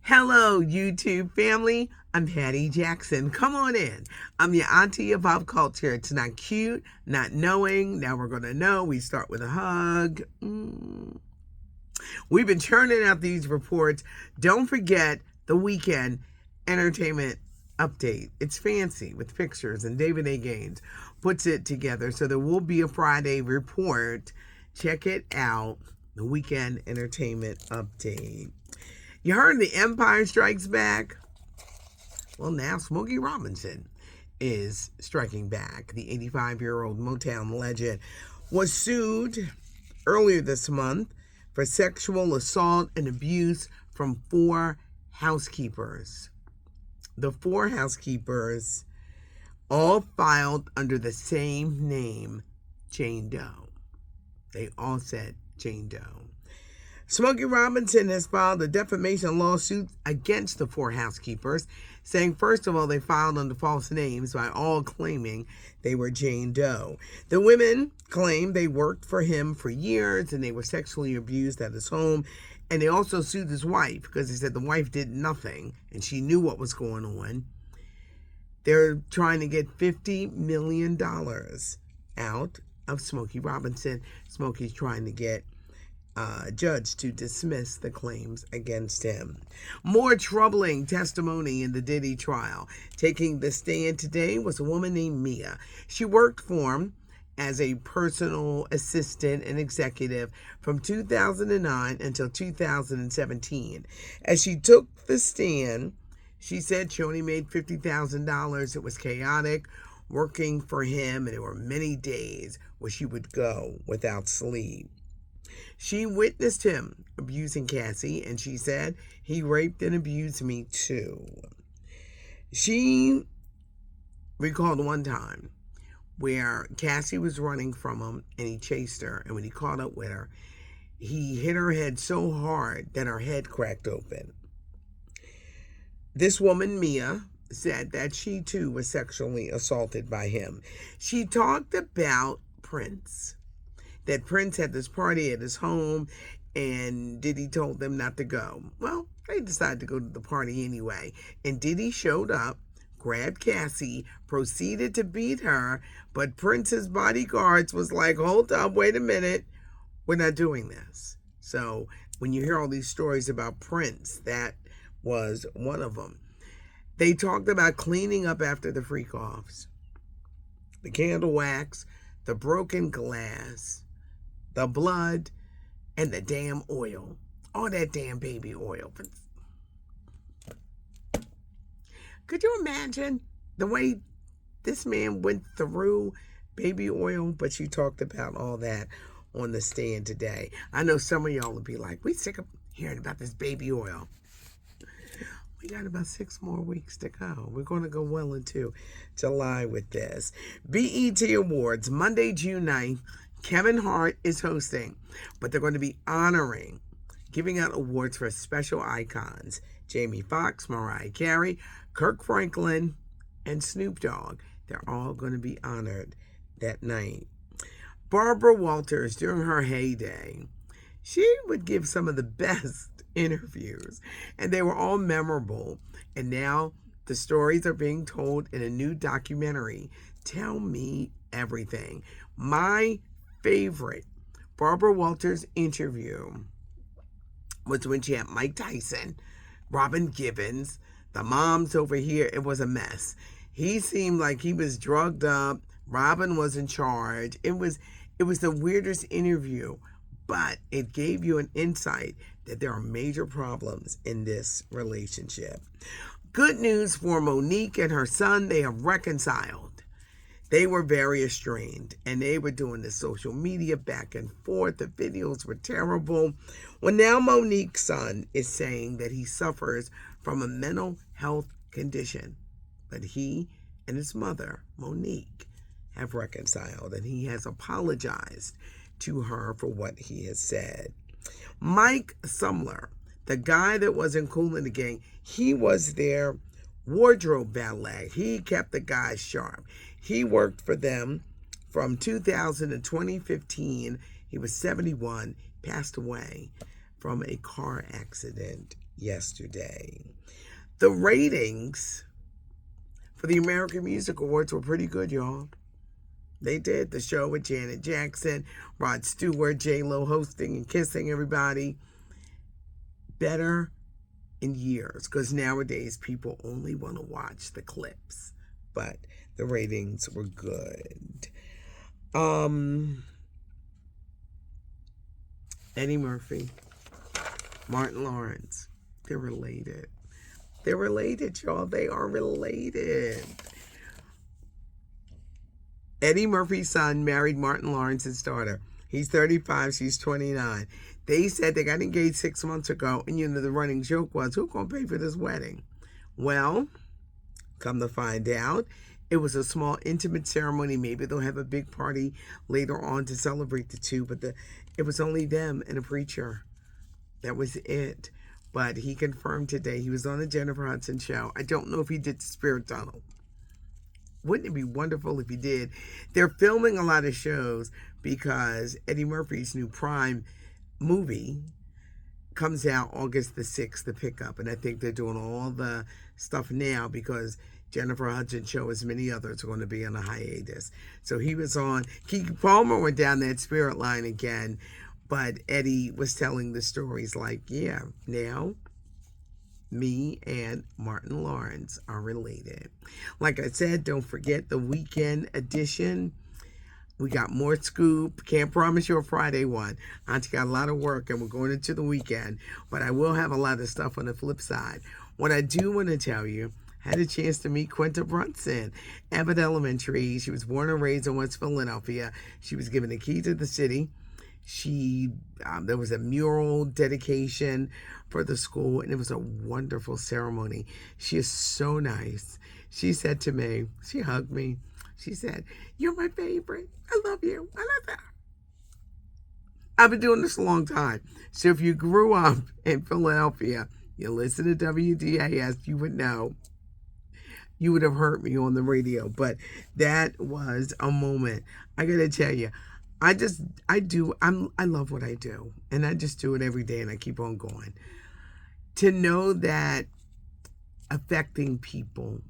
Hello, YouTube family. I'm Patty Jackson. Come on in. I'm your auntie of pop culture. It's not cute, not knowing. Now we're going to know. We start with a hug. We've been churning out these reports. Don't forget the weekend entertainment update. It's fancy with pictures, and David A. Gaines puts it together. So there will be a Friday report. Check it out. The weekend entertainment update. You heard The Empire Strikes Back? Well, now Smokey Robinson is striking back. The 85-year-old Motown legend was sued earlier this month for sexual assault and abuse from 4 housekeepers. The 4 housekeepers all filed under the same name, Jane Doe. They all said Jane Doe. Smokey Robinson has filed a defamation lawsuit against the 4 housekeepers, saying, first of all, they filed under false names by all claiming they were Jane Doe. The women claimed they worked for him for years and they were sexually abused at his home. And they also sued his wife because they said the wife did nothing and she knew what was going on. They're trying to get $50 million out of Smokey Robinson. Smokey's trying to get judge to dismiss the claims against him. More troubling testimony in the Diddy trial. Taking the stand today was a woman named Mia. She worked for him as a personal assistant and executive from 2009 until 2017. As she took the stand, she said she only made $50,000. It was chaotic working for him, and there were many days where she would go without sleep. She witnessed him abusing Cassie, and she said, he raped and abused me too. She recalled one time where Cassie was running from him, and he chased her, and when he caught up with her, he hit her head so hard that her head cracked open. This woman, Mia, said that she too was sexually assaulted by him. She talked about Prince. That Prince had this party at his home and Diddy told them not to go. Well, they decided to go to the party anyway. And Diddy showed up, grabbed Cassie, proceeded to beat her, but Prince's bodyguards was like, hold up, wait a minute, we're not doing this. So when you hear all these stories about Prince, that was one of them. They talked about cleaning up after the freak-offs, the candle wax, the broken glass, the blood, and the damn oil. All that damn baby oil. Could you imagine the way this man went through baby oil? But she talked about all that on the stand today. I know some of y'all will be like, we sick of hearing about this baby oil. We got about 6 more weeks to go. We're going to go well into July with this. BET Awards, Monday, June 9th. Kevin Hart is hosting, but they're going to be giving out awards for special icons. Jamie Foxx, Mariah Carey, Kirk Franklin, and Snoop Dogg. They're all going to be honored that night. Barbara Walters, during her heyday, she would give some of the best interviews, and they were all memorable. And now the stories are being told in a new documentary, Tell Me Everything. My favorite Barbara Walters interview was when she had Mike Tyson, Robin Gibbons, the moms over here. It was a mess. He seemed like he was drugged up. Robin was in charge. It was the weirdest interview, but it gave you an insight that there are major problems in this relationship. Good news for Monique and her son. They have reconciled. They were very estranged, and they were doing the social media back and forth. The videos were terrible. Well, now Monique's son is saying that he suffers from a mental health condition, but he and his mother, Monique, have reconciled, and he has apologized to her for what he has said. Mike Sumler, the guy that was in Kool and the Gang, he was their wardrobe valet. He kept the guys sharp. He worked for them from 2000 to 2015. He was 71, passed away from a car accident yesterday. The ratings for the American Music Awards were pretty good, y'all. They did. The show with Janet Jackson, Rod Stewart, J-Lo hosting and kissing everybody. Better in years, because nowadays people only want to watch the clips. But the ratings were good. Eddie Murphy, Martin Lawrence, they're related. They're related, y'all. They are related. Eddie Murphy's son married Martin Lawrence's daughter. He's 35, she's 29. They said they got engaged 6 months ago, and the running joke was, who's going to pay for this wedding? Well, come to find out, it was a small, intimate ceremony. Maybe they'll have a big party later on to celebrate the two, but it was only them and a preacher. That was it. But he confirmed today he was on the Jennifer Hudson show. I don't know if he did the Spirit Tunnel. Wouldn't it be wonderful if he did? They're filming a lot of shows because Eddie Murphy's new Prime movie comes out August the 6th, The Pickup. And I think they're doing all the stuff now because Jennifer Hudson show, as many others, are going to be on a hiatus. So he was on. Keke Palmer went down that Spirit line again. But Eddie was telling the stories like, yeah, now me and Martin Lawrence are related. Like I said, don't forget the weekend edition. We got more scoop. Can't promise you a Friday one. Auntie got a lot of work and we're going into the weekend. But I will have a lot of stuff on the flip side. What I do want to tell you, had a chance to meet Quinta Brunson, Abbott Elementary. She was born and raised in West Philadelphia. She was given the key to the city. There was a mural dedication for the school, and it was a wonderful ceremony. She is so nice. She said to me, she hugged me. She said, "You're my favorite. I love you. I love you." I've been doing this a long time. So if you grew up in Philadelphia, you listen to WDAS, you would know. You would have heard me on the radio. But that was a moment. I got to tell you, I love what I do. And I just do it every day and I keep on going. To know that affecting people,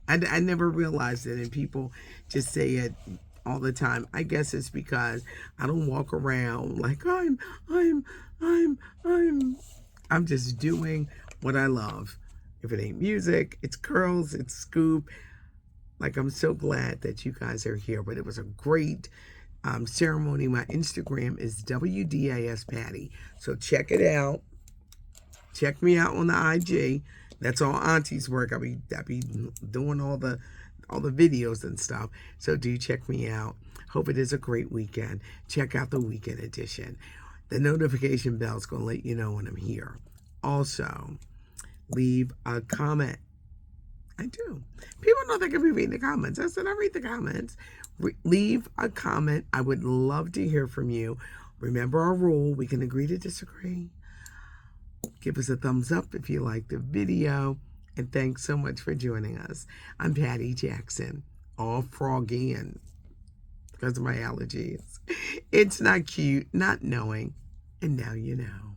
I never realized it, and people just say it all the time. I guess it's because I don't walk around like I'm just doing what I love. If it ain't music, it's curls, it's scoop. Like, I'm so glad that you guys are here. But it was a great ceremony. My Instagram is WDAS Patty. So check it out. Check me out on the IG. That's all Auntie's work. I be doing all the videos and stuff. So do check me out. Hope it is a great weekend. Check out the weekend edition. The notification bell's gonna let you know when I'm here. Also, leave a comment. I do. People know they can be reading the comments. I said I read the comments. Leave a comment. I would love to hear from you. Remember our rule. We can agree to disagree. Give us a thumbs up if you like the video. And thanks so much for joining us. I'm Patty Jackson, all froggy and because of my allergies. It's not cute, not knowing, and now you know.